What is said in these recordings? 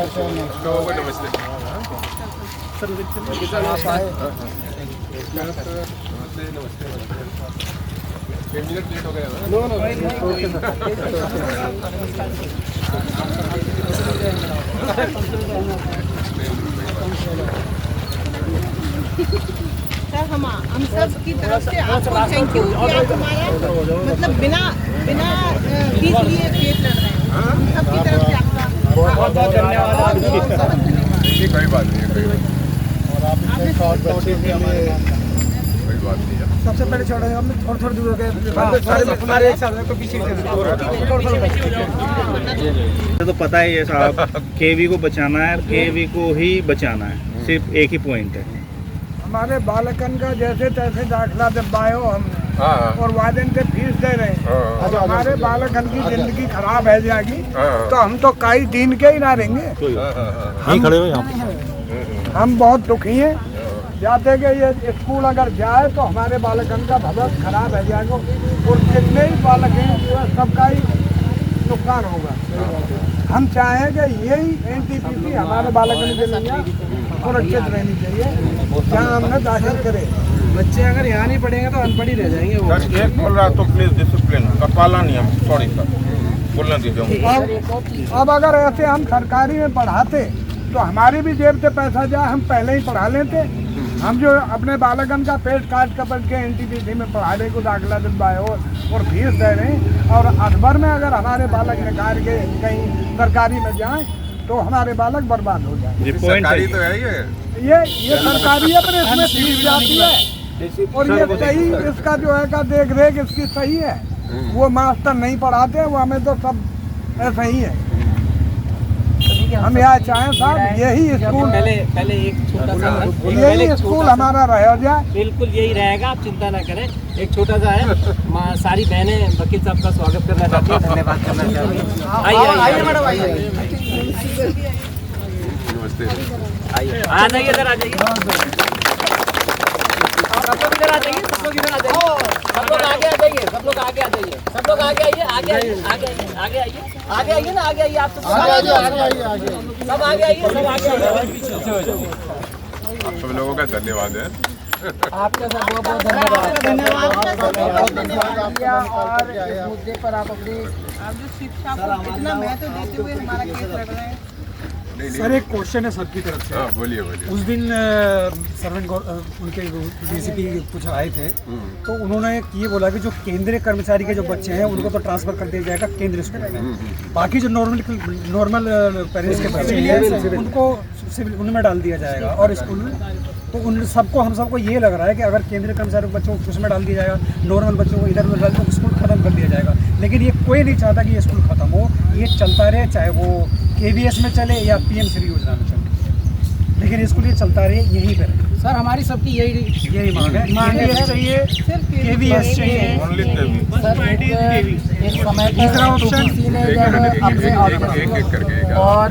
Late हो गया sir हम सब की तरफ से आपको थैंक यू कि आप हमारा मतलब बिना फीस लिए पेट लड़ रहे हैं। हम सब की तरफ से आपका बहुत बहुत धन्यवाद। कोई बात नहीं है, कोई बात नहीं है। सबसे पहले छोड़ रहे हम थोड़ी दूर हो गए सारे हमारे एक साथ तो पीछे तो पता है ये साहब, केवी को बचाना है, केवी को ही बचाना है, सिर्फ एक ही पॉइंट है। हमारे बालकन का जैसे तैसे दाखला दबायो हम और वादन से फीस दे रहे हैं। अब हमारे बालकन की जिंदगी खराब है जाएगी तो हम तो कई दिन के ही ना रहेंगे। हम बहुत दुखी हैं जाते कि ये स्कूल अगर जाए तो हमारे बालकन का भविष्य खराब है जाएगा और कितने ही बालक हैं सबका ही नुकसान होगा। हम चाहें कि यही एनटीपीसी हमारे बालकन के लिए सुरक्षित रहनी चाहिए जहाँ हमने दाखिल करे। बच्चे अगर यहाँ नहीं पढ़ेंगे तो अनपढ़ ही रह जाएंगे वो। सर एक बोल रहा तो प्लीज डिसिप्लिन का पालन नियम, सॉरी सर बोलना दीजिए। अब अगर ऐसे हम सरकारी में पढ़ाते तो हमारी भी जेब से पैसा जाए, हम पहले ही पढ़ा लेते। हम जो अपने बालकन का पेट काट कपट के एनटीपीसी में पढ़ाने को दाखिला दिलवाए और फीस दे रहे हैं और अखबार में अगर हमारे बालक निकाल के कहीं सरकारी में जाएं तो हमारे बालक बर्बाद हो जाए। सरकारी तो है ये सरकारी है पर इसमें फीस जाती है और ये सही इसका जो है का देख रेख इसकी सही है। वो मास्टर नहीं पढ़ाते, वो हमें तो सब ऐसा ही है। हम यहाँ चाहें साहब यही स्कूल पहले एक छोटा सा यही स्कूल हमारा रह जाए। बिल्कुल यही रहेगा, आप चिंता ना करें। एक छोटा सा है, सारी बहनें वकील साहब का स्वागत करना चाहती हैं, धन्यवाद करना चाहती हैं। आइए मैडम आइए, नमस्ते। आइए आ जाइए, इधर आ जाइए, सब लोग इधर आ जाइए, सब लोग इधर आ जाइए, सब लोग आगे आ जाइए, सब लोग आगे आ जाइए, सब लोग आगे आइए, आगे आइए, आगे आइए, आगे आइए, आगे आइए ना, आगे आइए, आप सब आगे आइए, सब आगे आइए, सब आगे आइए। आप सब लोगों का धन्यवाद है। आपका सब बहुत बहुत धन्यवाद। और इस मुद्दे पर आप अपनी आप जो शिक्षा को इतना महत्व देते हुए हमारा केस लड़ रहे हैं। सर एक क्वेश्चन है सबकी तरफ से। बोलिए बोलिए। उस दिन सर्वेंट उनके डीसीपी कुछ आए थे तो उन्होंने ये बोला कि जो केंद्रीय कर्मचारी के जो बच्चे हैं उनको तो ट्रांसफर कर दिया जाएगा केंद्रीय स्कूल में, बाकी जो नॉर्मल पेरेंट्स के बच्चे हैं उनको सिविल उनमें डाल दिया जाएगा। और स्कूल में तो उन सबको हम सबको ये लग रहा है कि अगर केंद्रीय कर्मचारी बच्चों को उसमें डाल दिया जाएगा, नॉर्मल बच्चों को इधर उधर डाल तो स्कूल खत्म कर दिया जाएगा। लेकिन ये कोई नहीं चाहता कि ये स्कूल खत्म हो, ये चलता रहे, चाहे वो KVS में चले या PM श्री योजना में चले, लेकिन स्कूल ये चलता रहे, यहीं पर रहे। सर हमारी सबकी यही मांग है, KVS चाहिए, KVS चाहिए। एक समय तीसरा ऑप्शन और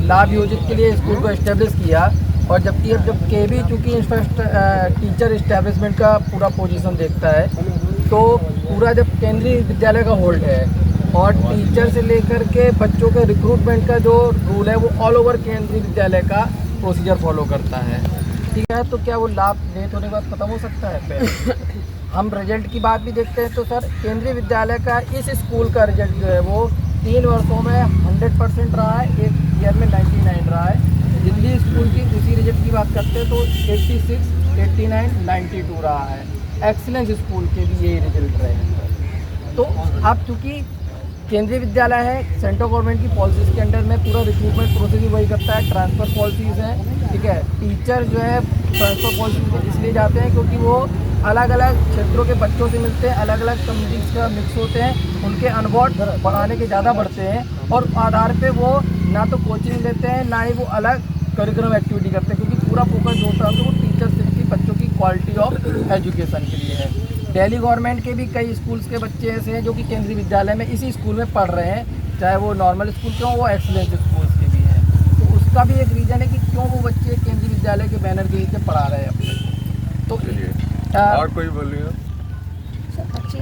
लाभ योजित के लिए स्कूल को एस्टेब्लिश किया और जबकि अब जब केवी चूँकि टीचर इस्टेब्लिशमेंट का पूरा पोजीशन देखता है तो पूरा जब केंद्रीय विद्यालय का होल्ड है और टीचर से लेकर के बच्चों के रिक्रूटमेंट का जो रूल है वो ऑल ओवर केंद्रीय विद्यालय का प्रोसीजर फॉलो करता है, ठीक है। तो क्या वो लाभ लेट होने के बाद खत्म हो सकता है? हम रिजल्ट की बात भी देखते हैं तो सर केंद्रीय विद्यालय का इस स्कूल का रिजल्ट जो है वो 3 वर्षों में 100% रहा है, एक ईयर में 99 रहा है। दिल्ली स्कूल की उसी रिजल्ट की बात करते हैं तो 86, 89, 92 रहा है। एक्सीलेंस स्कूल के भी यही रिजल्ट रहे। तो अब चूँकि केंद्रीय विद्यालय है, सेंट्रल गवर्नमेंट की पॉलिसीज़ के अंडर में पूरा रिक्रूटमेंट प्रोसेस भी वही करता है, ट्रांसफ़र पॉलिसीज़ हैं, ठीक है। टीचर जो है ट्रांसफ़र पॉलिसीज़ में इसलिए जाते हैं क्योंकि वो अलग अलग क्षेत्रों के बच्चों से मिलते हैं, अलग अलग कम्युनिटीज़ का मिक्स होते हैं, उनके अनुभव बढ़ाने के ज़्यादा बढ़ते हैं और आधार पे वो ना तो कोचिंग लेते हैं ना ही वो अलग करिकुलम एक्टिविटी करते हैं क्योंकि पूरा फोकस जो होता है वो टीचर से बच्चों की क्वालिटी ऑफ एजुकेशन के लिए है। दिल्ली गवर्नमेंट के भी कई स्कूल्स के बच्चे ऐसे हैं जो कि केंद्रीय विद्यालय में इसी स्कूल में पढ़ रहे हैं, चाहे वो नॉर्मल स्कूल के हों वो एक्सीलेंस स्कूल्स के भी हैं। तो उसका भी एक रीज़न है कि क्यों वो बच्चे केंद्रीय विद्यालय के बैनर के नीचे पढ़ा रहे हैं अपने। तो और कोई बोलिए। बच्चे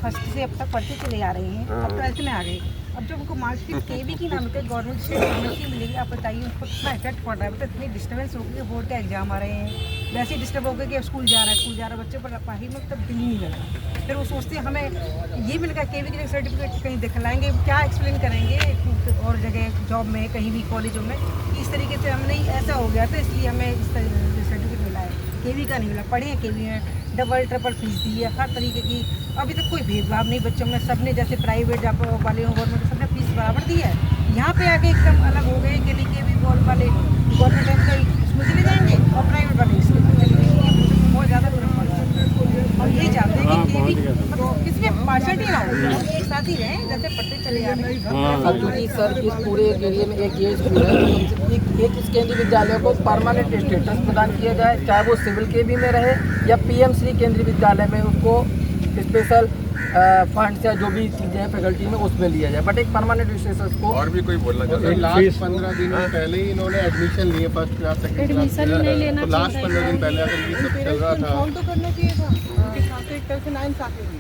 फर्स्ट से अब तक पढ़ते चले आ रहे हैं, अब 12th में आ गए। अब जब उनको मार्कशीट केवी की नाम पे गवर्नमेंट से की मिलेगी, आप बताइए उनको कितना इफेक्ट पड़ रहा है। मतलब इतनी डिस्टर्बेंस होगी कि बोर्ड का एग्जाम आ रहे हैं, वैसे ही डिस्टर्ब हो गए कि स्कूल जा रहा है बच्चे पर पढ़ाई में तब दिल नहीं लगा। फिर वो सोचते हैं हमें ये मिल गया केवी के सर्टिफिकेट, कहीं दिखलाएंगे, क्या एक्सप्लेन करेंगे और जगह जॉब में कहीं भी कॉलेजों में, इस तरीके से हम नहीं ऐसा हो गया था, इसलिए हमें इस सर्टिफिकेट मिला है। केवी का नहीं मिला, पढ़े हैं केवी में, डबल ट्रिपल फीस दी है, हर तरीके की। अभी तक कोई भेदभाव नहीं बच्चों में, सबने जैसे प्राइवेट वाले हो गवर्नमेंट सबने फीस बराबर दी है। यहाँ पे आके एकदम अलग हो गए कि केवी बोल वाले गवर्नमेंट उसमें चले जाएंगे और प्राइवेट वाले इसमें चले जाएंगे। बहुत ज़्यादा फर्क पड़ रहा है। और यही चाहते हैं कि केवी किसमें पार्शलिटी ना हो, एक साथ ही रहें जैसे पढ़ते चले जा रहे हैं। अब क्योंकि सर इस पूरे एरिया में एक ये स्कूल है, एक इस केंद्रीय विद्यालय को परमानेंट स्टेटस प्रदान किया जाए, चाहे वो सिविल केवी में रहे या PM श्री केंद्रीय विद्यालय में उसको स्पेशल फंड्स या जो भी चीज़ें हैं फैकल्टी में उसमें लिया जाए, बट एक परमानेंट स्टेटस को। और भी कोई बोलना चाहता है? लास्ट 15 दिन पहले ही इन्होंने एडमिशन लिए फर्स्ट क्लास सेकंड क्लास, तो लास्ट 15 दिन पहले अगर ये सब चल रहा था तो करना चाहिए था उनके साथ, एक तरह से नाइंसाफी हुई।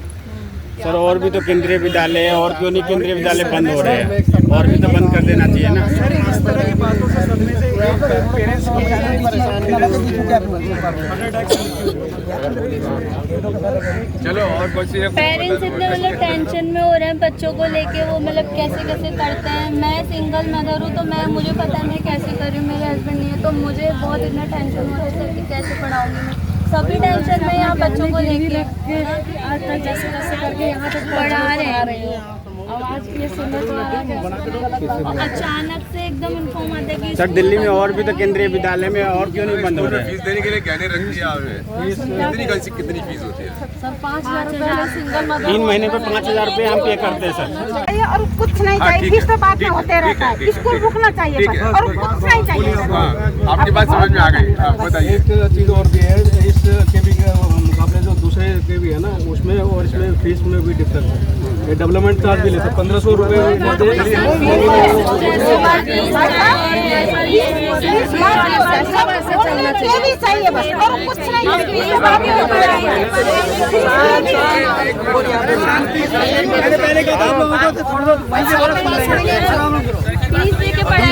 सर और भी तो केंद्रीय विद्यालय है, और क्यों नहीं केंद्रीय विद्यालय बंद हो रहे हैं, और भी तो बंद कर देना चाहिए ना। सर इस तरह की बातों से सुनने से पेरेंट्स को चलो और कुछ पेरेंट्स इतने मतलब टेंशन में हो रहे हैं बच्चों को लेके, वो मतलब कैसे कैसे करते हैं। मैं सिंगल मदर हूँ तो मुझे पता नहीं कैसे कर रही हूँ, मेरे हस्बैंड नहीं है, तो मुझे बहुत इतना टेंशन हो रहा है सर कि कैसे पढ़ाऊंगी मैं। सभी टेंशन में यहाँ बच्चों को लेके आज तक जैसे कैसे करके यहाँ तक पढ़ा रहे हैं। आवाज ये सुनने तो आ रहा है, अचानक से एकदम इन्फॉर्म आता है कि सर दिल्ली में और भी तो केंद्रीय विद्यालय में, और क्यों नहीं बंद हो रहे हैं? फीस देने के लिए कहने रख दिया आपने, कितनी फीस होती है? सर 5,000 सिंगल मदर 3 महीने पे 5,000 रुपये हम पे करते हैं सर। और कुछ नहीं चाहिए, फीस तो बाद में होते रहता है, स्कूल रुकना चाहिए बस, और कुछ नहीं चाहिए। आपकी बात समझ में आ गई, बताइए। एक चीज़ और भी है, इस केवी के मुकाबले जो दूसरे केवी है ना उसमें और इसमें फीस में भी डिफरेंस है। ये डेवलपमेंट चार्ज भी लेते 1500 रुपये चाहिए बस, और कुछ नहीं।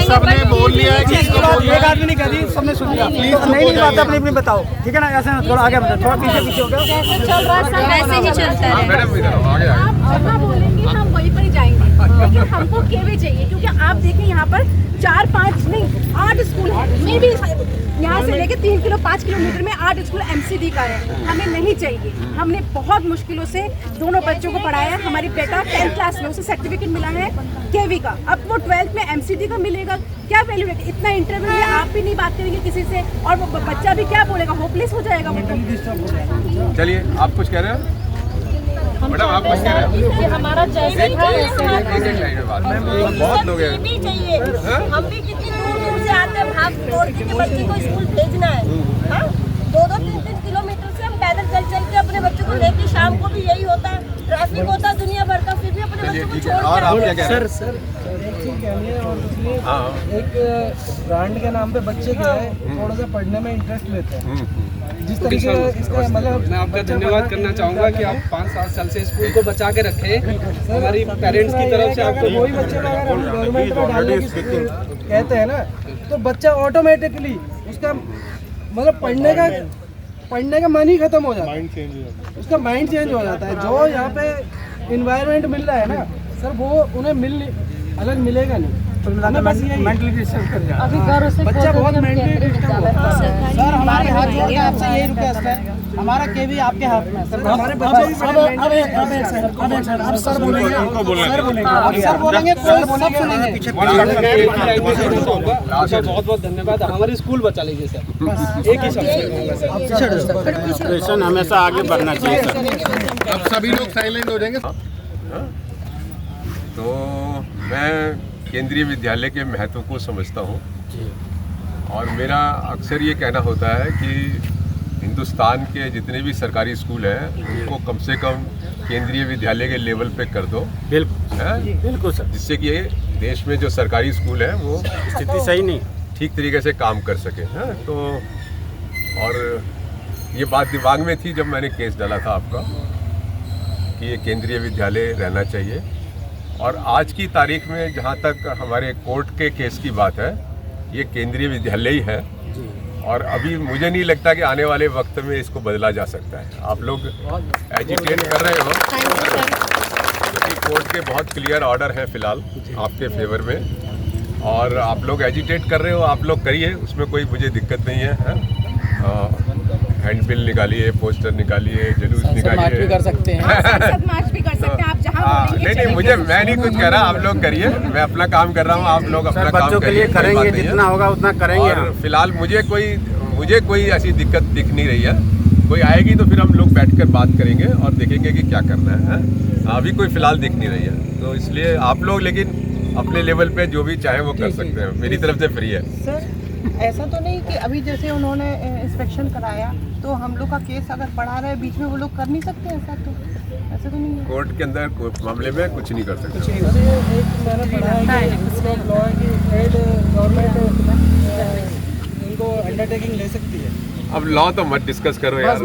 सबने बोल लिया है कि एक आदमी नहीं कहती, सबने सुन लिया। नहीं बात अपनी अपनी बताओ, ठीक है ना? ऐसे थोड़ा आगे बताओ, थोड़ा पीछे हो गया, वैसे ही चलता है। मैडम इधर आओ, आगे आगे। आप जहाँ बोलेंगे हम वहीं पर ही जाएंगे, लेकिन हमको केवी चाहिए क्योंकि आप देखें यहाँ पर 4-5 नहीं 8 स्कूल है, मे भी यहाँ से लेके 3 किलो 5 किलोमीटर में 8 स्कूल MCD का है। हमें नहीं चाहिए, हमने बहुत मुश्किलों से दोनों बच्चों को पढ़ाया। हमारी बेटा 10th क्लास में, उसे सर्टिफिकेट मिला है केवी का, अब वो 12th में MCD का मिलेगा, क्या वैल्यू है? इतना इंटरव्यू में आप भी नहीं बात करेंगे किसी से, और वो बच्चा भी क्या बोलेगा, होपलेस हो जाएगा वो। चलिए आप कुछ कह रहे हैं मैडम, आप कुछ कह रहे हैं? ये हमारा जैसे ही बहुत लोग हैं। हम भी कितनी दूर दूर से आते हैं, भाग दौड़ के बच्चे को स्कूल भेजना है। 2-3 किलोमीटर से हम पैदल चल के अपने बच्चों को लेके, शाम को भी यही होता है, ट्रैफिक होता है दुनिया भर का, फिर भी अपने बच्चों को छोड़ और आप क्या कह रहे हैं? सर एक चीज़ कहनी है, और दूसरी एक ब्रांड के नाम पे बच्चे क्या है थोड़ा सा पढ़ने में इंटरेस्ट लेते हैं। जिस तरीके से इसका मतलब मैं आपका धन्यवाद करना चाहूँगा कि आप 5-7 साल से स्कूल को बचा के रखे। हमारी पेरेंट्स की तरफ से आपको वही बच्चे को अगर हम गवर्नमेंट में डालने की कहते हैं ना, तो बच्चा ऑटोमेटिकली उसका मतलब पढ़ने का मन ही खत्म हो जाता है, उसका माइंड चेंज हो जाता है। जो यहाँ पे इन्वायरमेंट मिल रहा है ना सर, वो उन्हें अलग मिलेगा नहीं। बस मेंटली डिस्टर्ब कर जाता है बच्चा, बहुत मेंटली डिस्टर्ब होता है। सर हमारे हाथ जोड़ के आपसे यही रिक्वेस्ट है, हमारा केवी आपके हाथ में। सर हमारे बच्चे भी सर बोलेंगे, सर बोलेंगे, कोई सब सुनेंगे। बहुत बहुत धन्यवाद। हमारी स्कूल बचा लीजिए सर, एक ही एजुकेशन हमेशा आगे बढ़ना चाहिए सर। अब सभी लोग साइलेंट हो जाएंगे। तो मैं केंद्रीय विद्यालय के महत्व को समझता हूँ, और मेरा अक्सर ये कहना होता है कि हिंदुस्तान के जितने भी सरकारी स्कूल हैं उनको कम से कम केंद्रीय विद्यालय के लेवल पे कर दो। बिल्कुल सर, जिससे कि देश में जो सरकारी स्कूल है वो स्थिति सही नहीं, ठीक तरीके से काम कर सके। तो और ये बात दिमाग में थी जब मैंने केस डाला था आपका कि ये केंद्रीय विद्यालय रहना चाहिए, और आज की तारीख में जहाँ तक हमारे कोर्ट के केस की बात है, ये केंद्रीय विद्यालय ही है और अभी मुझे नहीं लगता कि आने वाले वक्त में इसको बदला जा सकता है। आप लोग एजिटेट कर रहे हो क्योंकि कोर्ट के बहुत क्लियर ऑर्डर है फिलहाल आपके फेवर में, और आप लोग एजिटेट कर रहे हो, आप लोग करिए, उसमें कोई मुझे दिक्कत नहीं है। हैंड बिल निकालिए, पोस्टर निकालिए, जुलूस निकालिए, मार्च भी कर सकते हैं। मार्च भी कर सकते हैं आप जहाँ बोलेंगे। नहीं, मैं नहीं कुछ कह रहा, आप लोग करिए, मैं अपना काम कर रहा हूँ, आप लोग अपना काम बच्चों के लिए करेंगे, जितना होगा उतना करेंगे। और फिलहाल मुझे कोई ऐसी दिक्कत दिख नहीं रही है। कोई आएगी तो फिर हम लोग बैठकर बात करेंगे और देखेंगे कि क्या करना है। अभी कोई फिलहाल दिख नहीं रही है, तो इसलिए आप लोग लेकिन अपने लेवल पे जो भी चाहे वो कर सकते हैं, मेरी तरफ से फ्री है। सर ऐसा तो नहीं कि अभी जैसे उन्होंने इंस्पेक्शन कराया तो हम लोग का केस अगर बढ़ा रहा है बीच में, वो लोग कर नहीं सकते ऐसा तो नहीं है। कोर्ट के अंदर मामले में कुछ नहीं कर सकते। इनको अंडरटेकिंग ले सकती है। अब लॉ तो मत डिस्कस करो यार,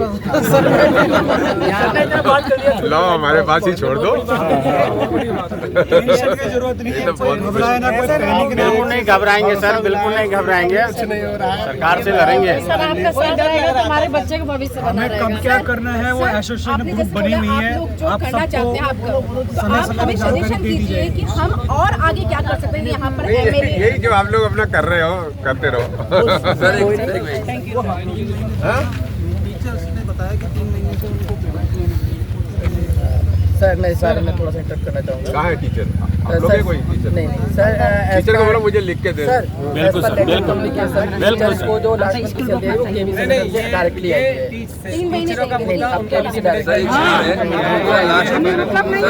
लॉ हमारे पास ही छोड़ दो। टेंशन की जरूरत नहीं है, कोई घबराए ना, कोई पैनिक ना। बिल्कुल नहीं घबराएंगे सर, बिल्कुल नहीं घबराएंगे, सरकार से लड़ेंगे। सर आपका साथ रहेगा तो हमारे बच्चे का भविष्य बना हमें कब क्या करना है वो एसोसिएशन ग्रुप बनी हुई है। आप करना चाहते हैं आप हमें सजेशन दीजिए कि हम और आगे क्या कर सकते हैं यहाँ पर। यही जो आप लोग अपना कर रहे हो, करते रहो। टीचर्स ने बताया कि 3 महीने से उनको सर मैं इस बारे में थोड़ा सा इंटरप्ट करना चाहूँगा। कहाँ है टीचर? आप लोग हैं कोई टीचर? नहीं सर, टीचर को बोलो मुझे लिख के दे। सर बिल्कुल सर, टीचर्स को जो लास्ट में किसी दे वो केबीसी से डायरेक्टली आई है। 3 महीने नहीं, अब केबीसी डायरेक्टली